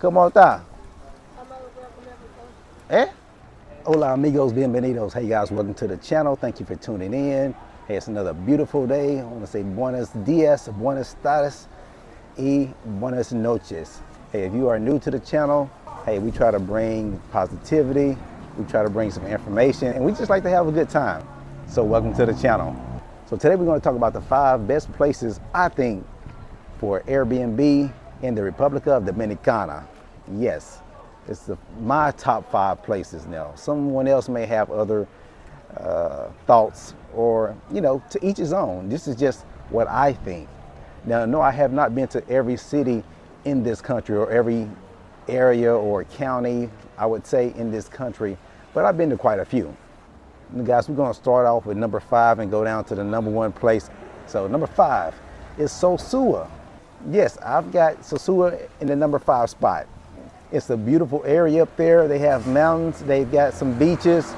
¿Cómo está? Eh? Hola amigos, bienvenidos. Hey guys, welcome to the channel. Thank you for tuning in. Hey, it's another beautiful day. I want to say buenos dias, buenas tardes, y buenas noches. Hey, if you are new to the channel, hey, we try to bring positivity, we try to bring some information, and we just like to have a good time. So welcome to the channel. So today we're going to talk about the 5 best places I think for Airbnb in the Republica of Dominicana. Yes, it's my top 5 places now. Someone else may have other thoughts, or, you know, to each his own. This is just what I think. Now, no, I have not been to every city in this country or every area or county, I would say, in this country, but I've been to quite a few. And guys, we're going to start off with number 5 and go down to the number 1 place. So number 5 is Sosua. Yes, I've got Sosua in the number 5 spot. It's a beautiful area up there. They have mountains, they've got some beaches,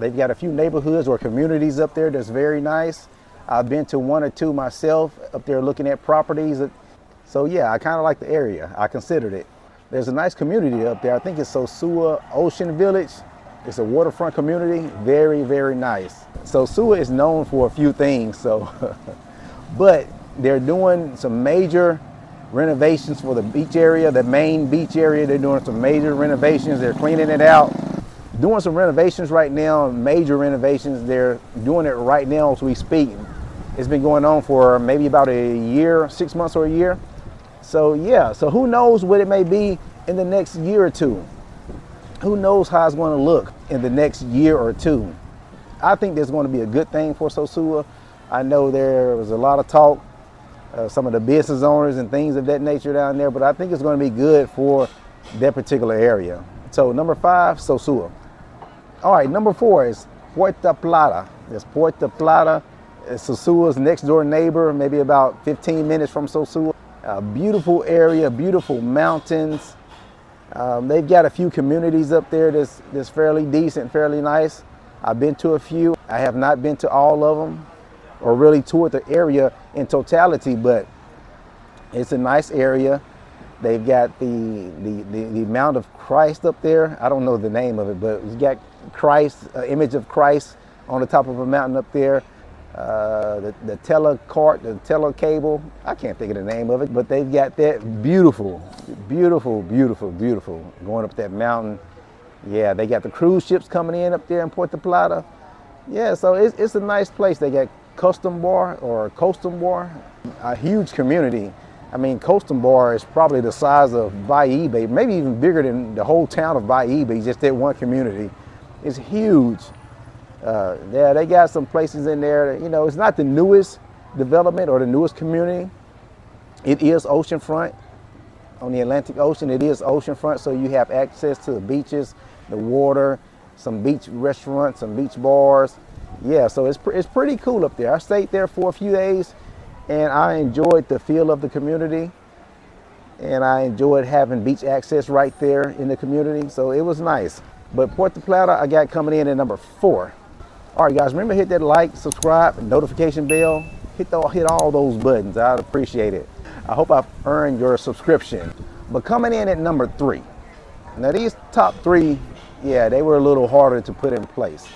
they've got a few neighborhoods or communities up there that's very nice. I've been to 1 or 2 myself up there looking at properties. So yeah, I kind of like the area. I considered it. There's a nice community up there. I think it's Sosua Ocean Village. It's a waterfront community. Very, very nice. Sosua is known for a few things, so but they're doing some major renovations for the beach area, the main beach area. They're doing some major renovations. They're cleaning it out, doing some renovations right now, major renovations. They're doing it right now as we speak. It's been going on for maybe about a year, 6 months or a year. So yeah, so who knows what it may be in the next year or two. Who knows how it's going to look in the next year or two. I think there's going to be a good thing for Sosua. I know there was a lot of talk, some of the business owners and things of that nature down there, but I think it's going to be good for that particular area. So number 5, Sosua. All right, number 4 is Puerto Plata. There's Puerto Plata. It's Sosua's next door neighbor, maybe about 15 minutes from Sosua. A beautiful area, beautiful mountains. They've got a few communities up there that's fairly decent, fairly nice. I've been to a few. I have not been to all of them or really toured the area in totality, but it's a nice area. They've got the Mount of Christ up there. I don't know the name of it, but it's got Christ, image of Christ on the top of a mountain up there. The telecart, the telecable, I can't think of the name of it, but they've got that beautiful, beautiful, beautiful, beautiful going up that mountain. Yeah, they got the cruise ships coming in up there in Puerto Plata. Yeah, so it's a nice place. They got Custom Bar or Coastal Bar, a huge community. I mean, Coastal Bar is probably the size of Bayibe, maybe even bigger than the whole town of Bayibe, just that one community. It's huge. Yeah, they got some places in there that, you know, it's not the newest development or the newest community. It is oceanfront on the Atlantic Ocean. It is oceanfront, so you have access to the beaches, the water, some beach restaurants, some beach bars. Yeah, so it's pretty cool up there. I stayed there for a few days, and I enjoyed the feel of the community, and I enjoyed having beach access right there in the community, so it was nice. But Puerto Plata, I got coming in at number 4. All right, guys, remember, hit that like, subscribe, notification bell. Hit all those buttons. I'd appreciate it. I hope I've earned your subscription. But coming in at number 3. Now, these top 3, yeah, they were a little harder to put in place.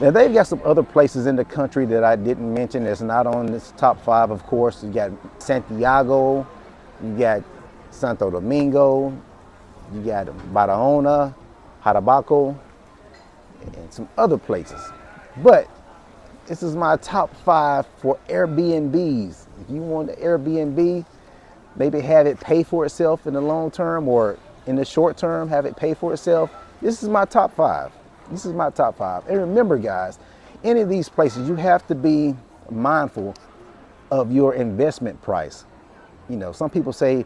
Now, they've got some other places in the country that I didn't mention that's not on this top 5, of course. You got Santiago, you got Santo Domingo, you got Barahona, Jarabacoa, and some other places. But this is my top 5 for Airbnbs. If you want an Airbnb, maybe have it pay for itself in the long term, or in the short term, have it pay for itself. This is my top 5. This is my top 5. And remember, guys, any of these places, you have to be mindful of your investment price. You know, some people say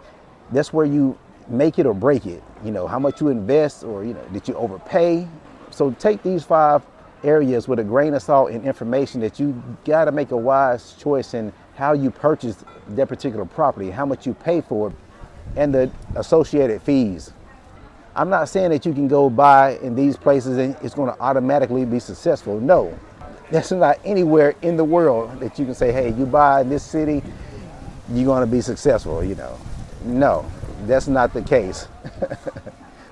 that's where you make it or break it. You know, how much you invest, or, you know, did you overpay? So take these 5 areas with a grain of salt and information that you got to make a wise choice in how you purchase that particular property, how much you pay for it, and the associated fees. I'm not saying that you can go buy in these places and it's going to automatically be successful. No, There's not anywhere in the world that you can say, hey, you buy in this city, you're going to be successful, you know. No, That's not the case.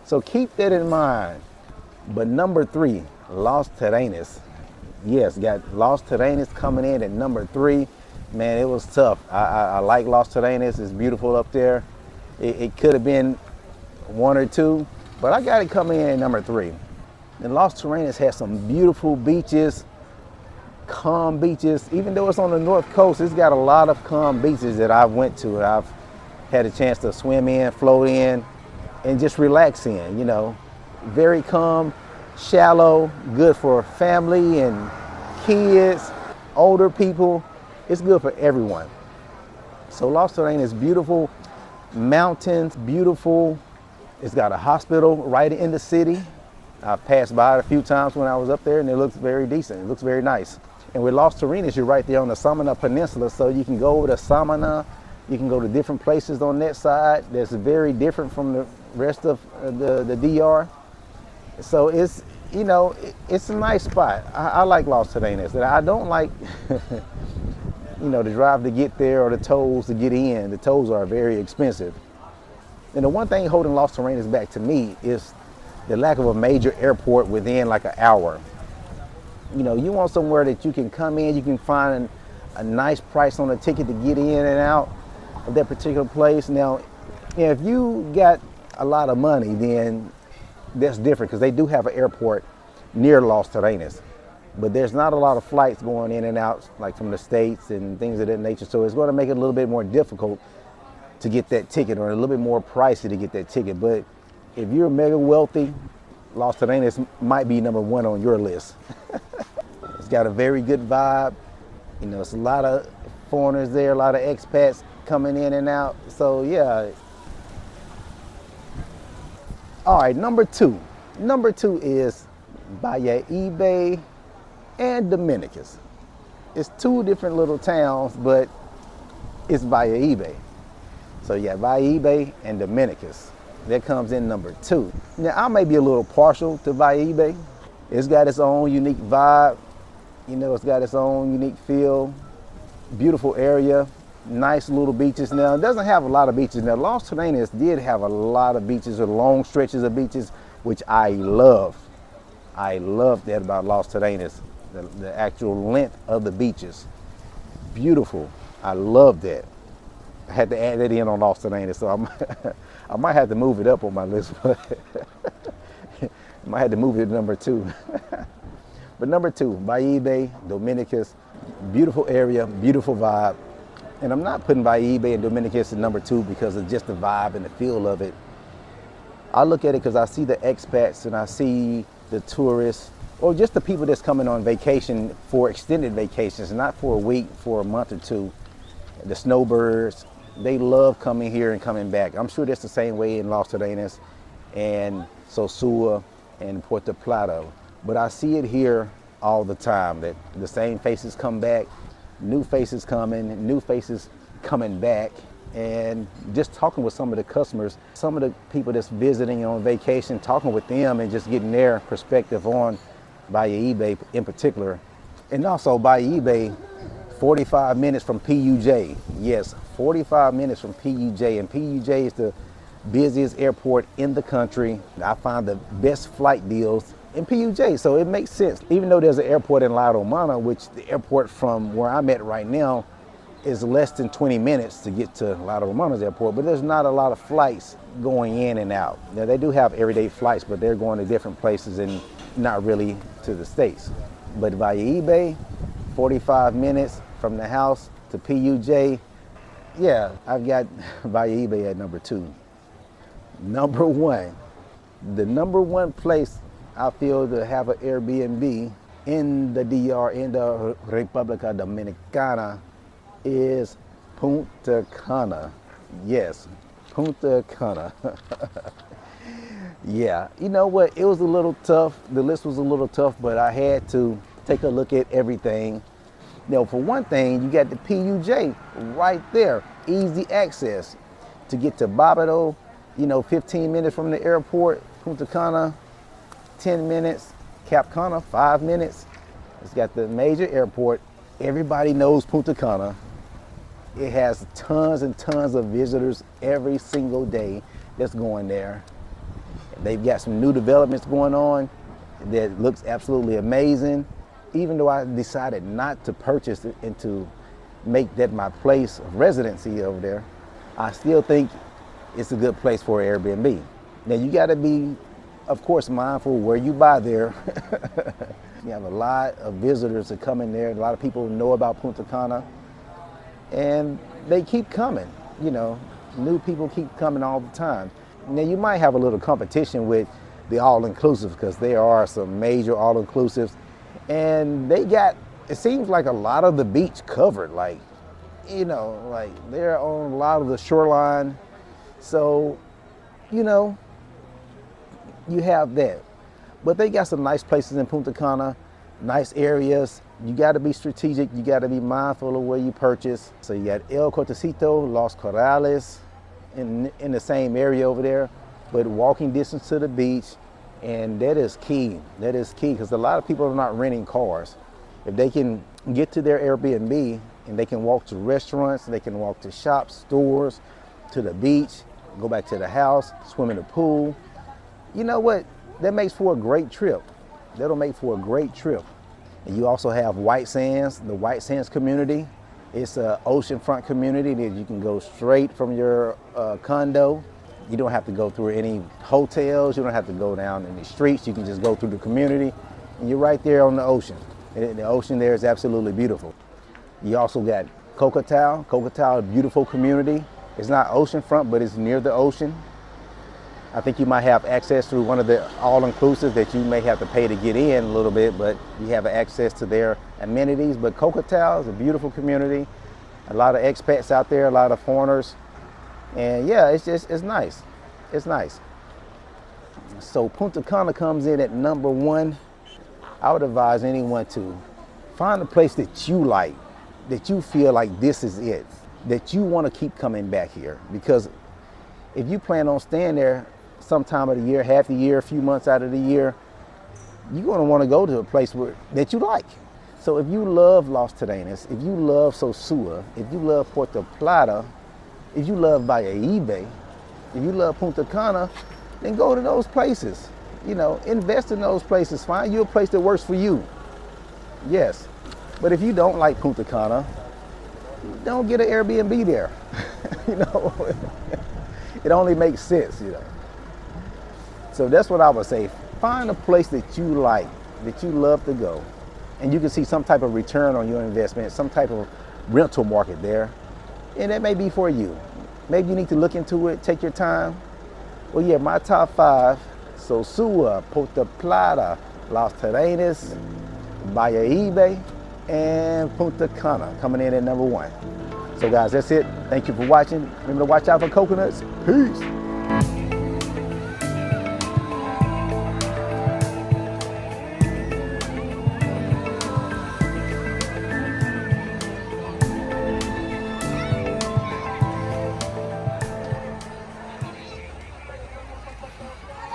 So keep that in mind. But number 3, Los Terrenos. Yes, got Los Terrenos coming in at number 3. Man, it was tough. I like Los Terrenos. It's beautiful up there. It could have been 1 or 2, but I got it coming in at number 3. And Los Terrenos has some beautiful beaches, calm beaches. Even though it's on the north coast, it's got a lot of calm beaches that I went to. I've had a chance to swim in, float in, and just relax in, you know. Very calm, shallow, good for family and kids, older people. It's good for everyone. So Los Terrenos is beautiful, mountains, beautiful. It's got a hospital right in the city. I've passed by it a few times when I was up there, and it looks very decent. It looks very nice. And with Los Terrenos, you're right there on the Samana Peninsula, so you can go over to Samana. You can go to different places on that side that's very different from the rest of the DR. So it's, you know, it's a nice spot. I like Los Terrenos. I don't like, you know, the drive to get there or the tolls to get in. The tolls are very expensive. And the one thing holding Los Terrenos back to me is the lack of a major airport within like an hour. You know, you want somewhere that you can come in, you can find a nice price on a ticket to get in and out of that particular place. Now, if you got a lot of money, then that's different, because they do have an airport near Los Terrenos. But there's not a lot of flights going in and out, like from the States and things of that nature. So it's going to make it a little bit more difficult to get that ticket, or a little bit more pricey to get that ticket. But if you're mega wealthy, Los Terrenos might be number 1 on your list. It's got a very good vibe. You know, it's a lot of foreigners there, a lot of expats coming in and out. So yeah. All right, number 2. Number 2 is AIRBNB and Dominicas. It's 2 different little towns, but it's AIRBNB. So yeah, AIRBNB and Dominicas. That comes in number 2. Now, I may be a little partial to AIRBNB. It's got its own unique vibe. You know, it's got its own unique feel. Beautiful area, nice little beaches. Now, it doesn't have a lot of beaches. Now, Los Terrenos did have a lot of beaches, or long stretches of beaches, which I love. I love that about Los Terrenos, the actual length of the beaches. Beautiful. I love that. I had to add that in on Los Terrenos, so I might have to move it up on my list, but I might have to move it to number 2. But number 2, AIRBNB, Dominicas, beautiful area, beautiful vibe. And I'm not putting AIRBNB and Dominicas in number 2 because of just the vibe and the feel of it. I look at it because I see the expats and I see the tourists, or just the people that's coming on vacation for extended vacations, not for a week, for a month or 2. The snowbirds, they love coming here and coming back. I'm sure that's the same way in Los Terrenos and Sosua and Puerto Plata. But I see it here all the time, that the same faces come back, new faces coming, new faces coming back. And just talking with some of the customers, some of the people that's visiting on vacation, talking with them and just getting their perspective on AIRBNB in particular. And also AIRBNB, 45 minutes from PUJ. Yes, 45 minutes from PUJ. And PUJ is the busiest airport in the country. I find the best flight deals in PUJ, so it makes sense. Even though there's an airport in La Romana, which the airport from where I'm at right now is less than 20 minutes to get to La Romana's airport, but there's not a lot of flights going in and out. Now, they do have everyday flights, but they're going to different places and not really to the States. But AIRBNB, 45 minutes from the house to PUJ. Yeah, I've got AIRBNB at number 2. Number 1, the number 1 place I feel to have an Airbnb in the DR, in the República Dominicana, is Punta Cana. Yes, Punta Cana. Yeah, you know what? It was a little tough. The list was a little tough, but I had to take a look at everything. Now, for one thing, you got the PUJ right there. Easy access to get to Babado, 15 minutes from the airport. Punta Cana, 10 minutes. Cap Cana, 5 minutes. It's got the major airport. Everybody knows Punta Cana. It has tons and tons of visitors every single day that's going there. They've got some new developments going on that looks absolutely amazing. Even though I decided not to purchase it and to make that my place of residency over there, I still think it's a good place for Airbnb. Now you got to be, of course, mindful where you buy there. You have a lot of visitors that come in there. A lot of people know about Punta Cana, and they keep coming. You know, new people keep coming all the time. Now you might have a little competition with the all-inclusive, because there are some major all-inclusives, and they got, it seems like a lot of the beach covered, like, you know, like they're on a lot of the shoreline. So, you know, you have that. But they got some nice places in Punta Cana, nice areas. You got to be strategic. You got to be mindful of where you purchase. So you got El Cortecito, Los Corrales in the same area over there, but walking distance to the beach. And that is key. That is key, because a lot of people are not renting cars. If they can get to their Airbnb and they can walk to restaurants, they can walk to shops, stores, to the beach, go back to the house, swim in the pool, you know what? That makes for a great trip. That'll make for a great trip. And you also have White Sands, the White Sands community. It's an oceanfront community that you can go straight from your condo. You don't have to go through any hotels. You don't have to go down in the streets. You can just go through the community, and you're right there on the ocean. And the ocean there is absolutely beautiful. You also got Cocatao. Cocatao, a beautiful community. It's not oceanfront, but it's near the ocean. I think you might have access through one of the all-inclusives that you may have to pay to get in a little bit, but you have access to their amenities. But Cocatao is a beautiful community. A lot of expats out there, a lot of foreigners. And yeah, it's nice. It's nice. So Punta Cana comes in at number one. I would advise anyone to find a place that you like, that you feel like this is it, that you want to keep coming back here. Because if you plan on staying there some time of the year, half the year, a few months out of the year, you're going to want to go to a place that you like. So if you love Los Terrenos, if you love Sosua, if you love Puerto Plata, if you love AIRBNB, if you love Punta Cana, then go to those places. You know, invest in those places. Find you a place that works for you. Yes. But if you don't like Punta Cana, don't get an Airbnb there. You know, it only makes sense, you know. So that's what I would say. Find a place that you like, that you love to go, and you can see some type of return on your investment, some type of rental market there, and that may be for you. Maybe you need to look into it, take your time. Well, yeah, my top 5, Sosua, Puerto Plata, Los Terrenos, AIRBNB, and Punta Cana coming in at number 1. So guys, that's it. Thank you for watching. Remember to watch out for coconuts. Peace.